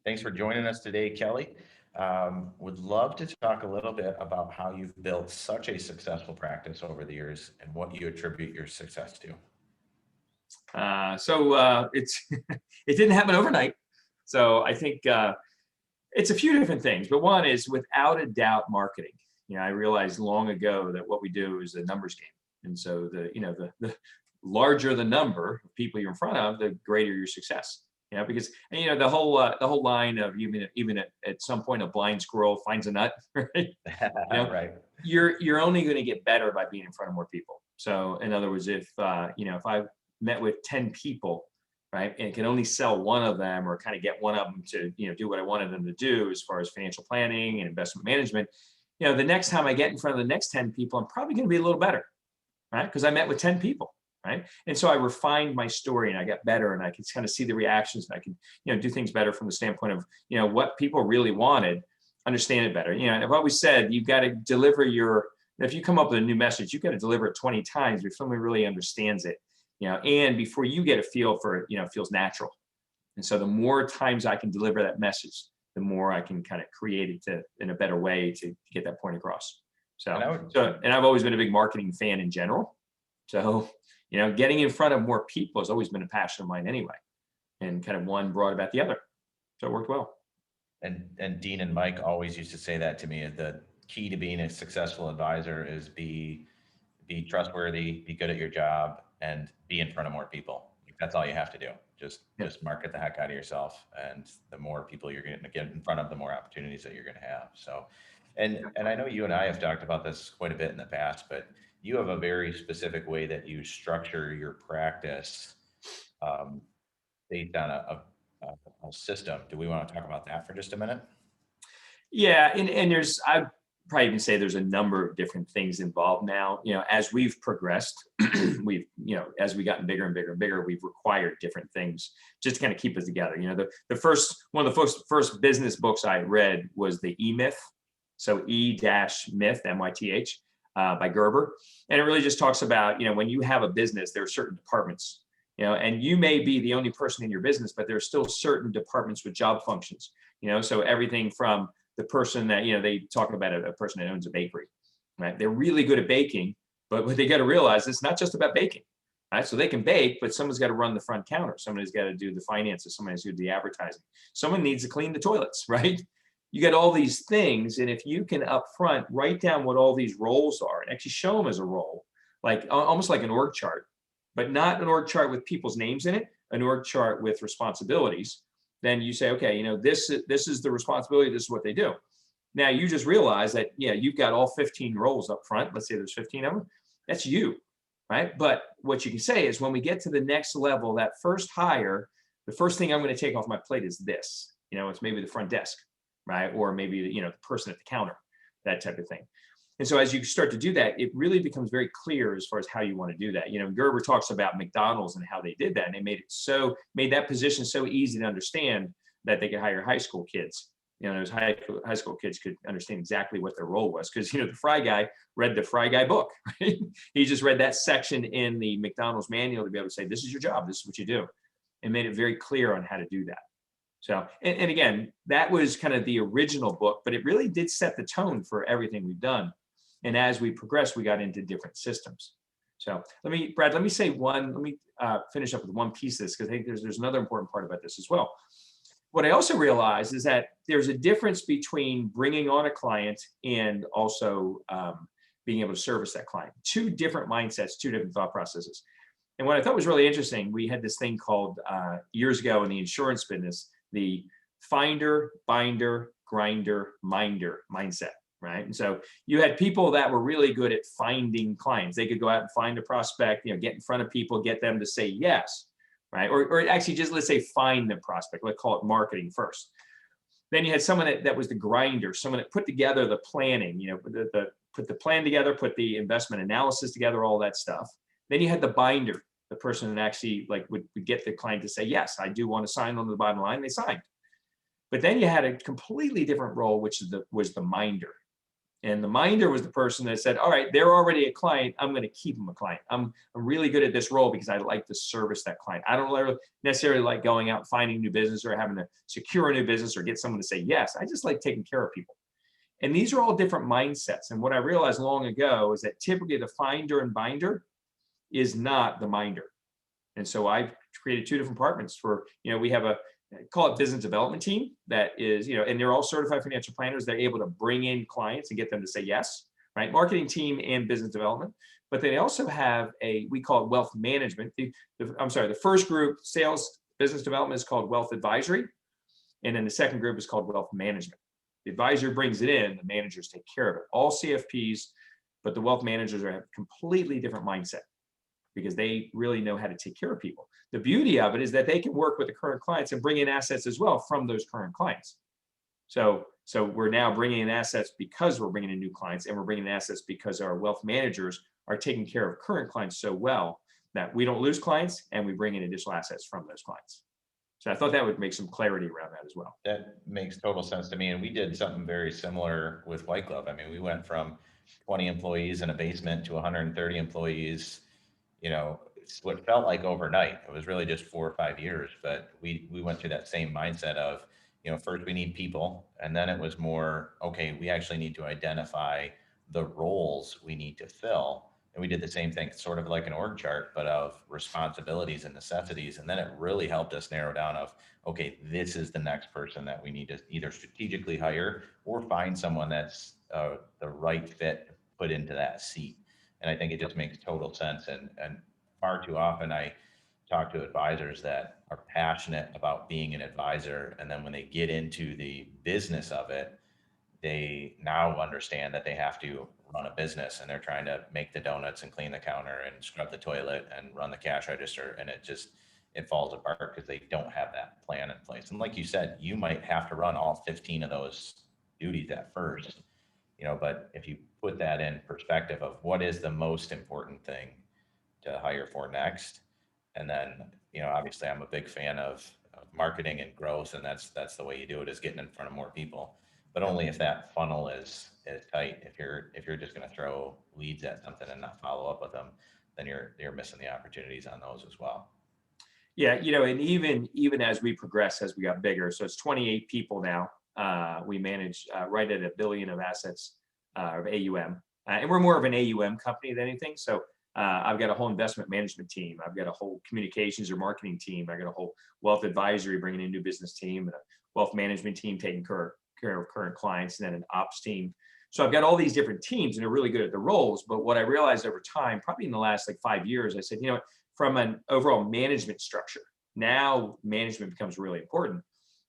Thanks for joining us today, Kelly. Would love to talk a little bit about how you've built such a successful practice over the years and what you attribute your success to. It's it didn't happen overnight. So I think it's a few different things, but one is without a doubt marketing. I realized long ago that what we do is a numbers game, and so the larger the number of people you're in front of, the greater your success. Because the whole line of even at some point a blind squirrel finds a nut, right? You know, Right. you're only going to get better by being in front of more people. So in other words, if I met with 10 people, right, and can only sell one of them or kind of get one of them to do what I wanted them to do as far as financial planning and investment management, the next time I get in front of the next 10 people, I'm probably going to be a little better, right? Because I met with 10 people. Right. And so I refined my story and I got better and I could kind of see the reactions and I could, do things better from the standpoint of, what people really wanted, understand it better. And I've always said, you've got to deliver if you come up with a new message, you've got to deliver it 20 times before someone really understands it, and before you get a feel for it, it feels natural. And so the more times I can deliver that message, the more I can kind of create it in a better way to get that point across. And So, I would, and I've always been a big marketing fan in general. So, getting in front of more people has always been a passion of mine anyway. And kind of one brought about the other. So it worked well. and Dean and Mike always used to say that to me. The key to being a successful advisor is be trustworthy, be good at your job, and be in front of more people. That's all you have to do. Just Yeah. just market the heck out of yourself, and the more people you're going to get in front of, the more opportunities that you're going to have. So, and I know you and I have talked about this quite a bit in the past, but you have a very specific way that you structure your practice um, based on a system. Do we want to talk about that for just a minute? Yeah. And I probably even say there's a number of different things involved now. As we've progressed, as we gotten bigger and bigger and bigger, we've required different things just to kind of keep us together. The first one of the first business books I read was the E Myth. So E-Myth, MYTH, by Gerber. And it really just talks about, when you have a business, there are certain departments, and you may be the only person in your business, but there are still certain departments with job functions, so everything from the person that, they talk about a person that owns a bakery, right? They're really good at baking, but what they got to realize is it's not just about baking, right? So they can bake, but someone's got to run the front counter. Somebody's got to do the finances. Somebody's got to do the advertising. Someone needs to clean the toilets, right? You get all these things. And if you can upfront write down what all these roles are and actually show them as a role, like almost like an org chart, but not an org chart with people's names in it, an org chart with responsibilities, then you say, okay, this is the responsibility. This is what they do. Now you just realize that, you've got all 15 roles up front. Let's say there's 15 of them. That's you, right? But what you can say is when we get to the next level, that first hire, the first thing I'm going to take off my plate is this. It's maybe the front desk, right? Or maybe the person at the counter, that type of thing. And so as you start to do that, it really becomes very clear as far as how you want to do that. Gerber talks about McDonald's and how they did that. And they made that position so easy to understand that they could hire high school kids. Those high school kids could understand exactly what their role was. Because, the Fry Guy read the Fry Guy book, right? He just read that section in the McDonald's manual to be able to say, this is your job. This is what you do. And made it very clear on how to do that. So, and again, that was kind of the original book, but it really did set the tone for everything we've done. And as we progressed, we got into different systems. So let me finish up with one piece of this, because I think there's another important part about this as well. What I also realized is that there's a difference between bringing on a client and also being able to service that client. Two different mindsets, two different thought processes. And what I thought was really interesting, we had this thing called years ago in the insurance business, the finder, binder, grinder, minder mindset. Right. And so you had people that were really good at finding clients. They could go out and find a prospect, get in front of people, get them to say yes. Right. Or actually just, let's say, find the prospect. Let's call it marketing first. Then you had someone that was the grinder, someone that put together the planning, put the plan together, put the investment analysis together, all that stuff. Then you had the binder, the person that actually would get the client to say, yes, I do want to sign on the bottom line. They signed. But then you had a completely different role, which was the minder. And the minder was the person that said, all right, they're already a client. I'm going to keep them a client. I'm really good at this role because I like to service that client. I don't necessarily like going out and finding new business or having to secure a new business or get someone to say yes. I just like taking care of people. And these are all different mindsets. And what I realized long ago is that typically the finder and binder is not the minder. And so I created two different departments for, we have a, call it business development team that is, and they're all certified financial planners. They're able to bring in clients and get them to say yes, right? Marketing team and business development. But they also have we call it wealth management. The first group, sales, business development, is called wealth advisory. And then the second group is called wealth management. The advisor brings it in, the managers take care of it. All CFPs, but the wealth managers have a completely different mindset because they really know how to take care of people. The beauty of it is that they can work with the current clients and bring in assets as well from those current clients. So we're now bringing in assets because we're bringing in new clients, and we're bringing in assets because our wealth managers are taking care of current clients so well that we don't lose clients and we bring in additional assets from those clients. So I thought that would make some clarity around that as well. That makes total sense to me. And we did something very similar with White Glove. I mean, we went from 20 employees in a basement to 130 employees, it's what felt like overnight. It was really just 4 or 5 years, but we went through that same mindset of, first we need people. And then it was more, okay, we actually need to identify the roles we need to fill. And we did the same thing, sort of like an org chart, but of responsibilities and necessities. And then it really helped us narrow down of, okay, this is the next person that we need to either strategically hire or find someone that's the right fit to put into that seat. And I think it just makes total sense. And far too often I talk to advisors that are passionate about being an advisor. And then when they get into the business of it, they now understand that they have to run a business, and they're trying to make the donuts and clean the counter and scrub the toilet and run the cash register. And it falls apart because they don't have that plan in place. And like you said, you might have to run all 15 of those duties at first, but if you put that in perspective of what is the most important thing to hire for next. And then, obviously I'm a big fan of marketing and growth, and that's the way you do it, is getting in front of more people, but only if that funnel is tight. If you're just going to throw leads at something and not follow up with them, then you're missing the opportunities on those as well. Yeah, and even as we progress, as we got bigger, so it's 28 people now. We manage right at $1 billion of assets of AUM, and we're more of an AUM company than anything. So I've got a whole investment management team. I've got a whole communications or marketing team. I got a whole wealth advisory, bringing in new business team, and a wealth management team taking care of current clients, and then an ops team. So I've got all these different teams, and they're really good at the roles. But what I realized over time, probably in the last 5 years, I said, from an overall management structure, now management becomes really important.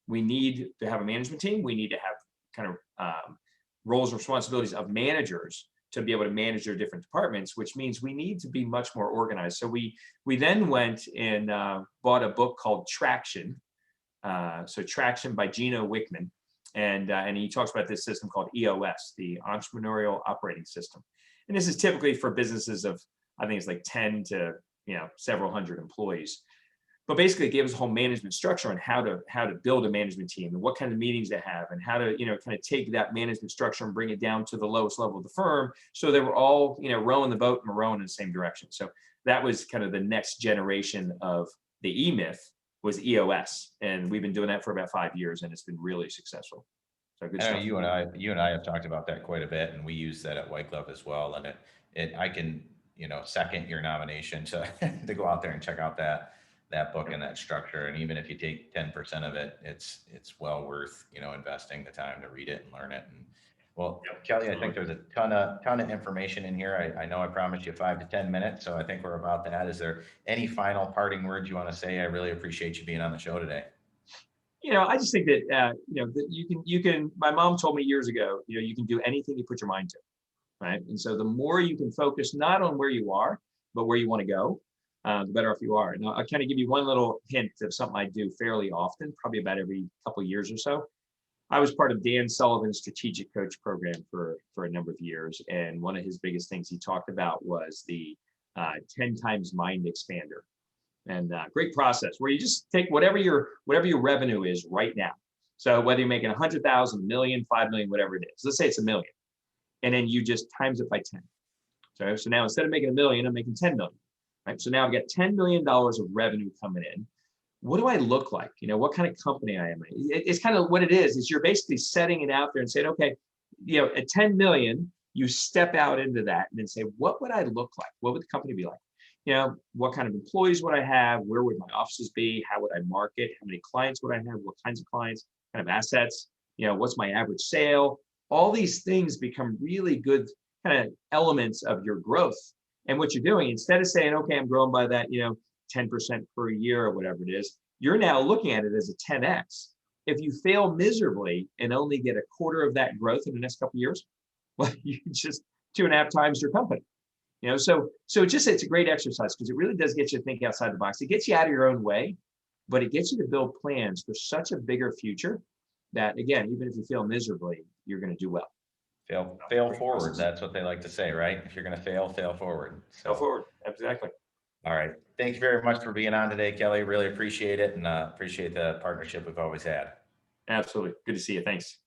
We need to have a management team. We need to have kind of roles and responsibilities of managers to be able to manage their different departments, which means we need to be much more organized. So we then went and bought a book called Traction. So Traction by Gino Wickman. And he talks about this system called EOS, the Entrepreneurial Operating System. And this is typically for businesses of, I think it's 10 to several hundred employees. But basically it gave us a whole management structure on how to build a management team and what kind of meetings to have, and how to kind of take that management structure and bring it down to the lowest level of the firm, so they were all rowing the boat and we're rowing in the same direction. So that was kind of the next generation of the E-Myth, was EOS, and we've been doing that for about 5 years, and it's been really successful. So good stuff. You and I have talked about that quite a bit, and we use that at White Glove as well. And I can second your nomination to to go out there and check out that book and that structure. And even if you take 10% of it, it's well worth investing the time to read it and learn it. And well, Kelly, I think there's a ton of information in here. I know I promised you 5 to 10 minutes, so I think we're about that. Is there any final parting words you want to say? I really appreciate you being on the show today. I just think that that you can. My mom told me years ago, you can do anything you put your mind to, right? And so the more you can focus not on where you are, but where you want to go, the better off you are. Now, I'll kind of give you one little hint of something I do fairly often, probably about every couple of years or so. I was part of Dan Sullivan's strategic coach program for a number of years. And one of his biggest things he talked about was the 10 times mind expander. And great process where you just take whatever your revenue is right now. So whether you're making 100,000, million, 5 million, whatever it is, let's say it's $1 million. and then you just times it by 10. So now instead of making 1 million, I'm making 10 million, right? So now I've got $10 million of revenue coming in. What do I look like? What kind of company I am? It's kind of what it is you're basically setting it out there and saying, okay, at 10 million, you step out into that and then say, what would I look like? What would the company be like? What kind of employees would I have? Where would my offices be? How would I market? How many clients would I have? What kinds of clients? Kind of assets? What's my average sale? All these things become really good kind of elements of your growth. And what you're doing, instead of saying, okay, I'm growing by that, 10% per year or whatever it is, you're now looking at it as a 10x. If you fail miserably and only get a quarter of that growth in the next couple of years, well, you just 2.5 times your company. So it's a great exercise because it really does get you to think outside the box. It gets you out of your own way, but it gets you to build plans for such a bigger future that, again, even if you fail miserably, you're going to do well. Fail forward. That's what they like to say, right? If you're going to fail forward. Go So, forward. Exactly. all right. Thank you very much for being on today, Kelly. Really appreciate it, and appreciate the partnership we've always had. Absolutely. Good to see you. Thanks.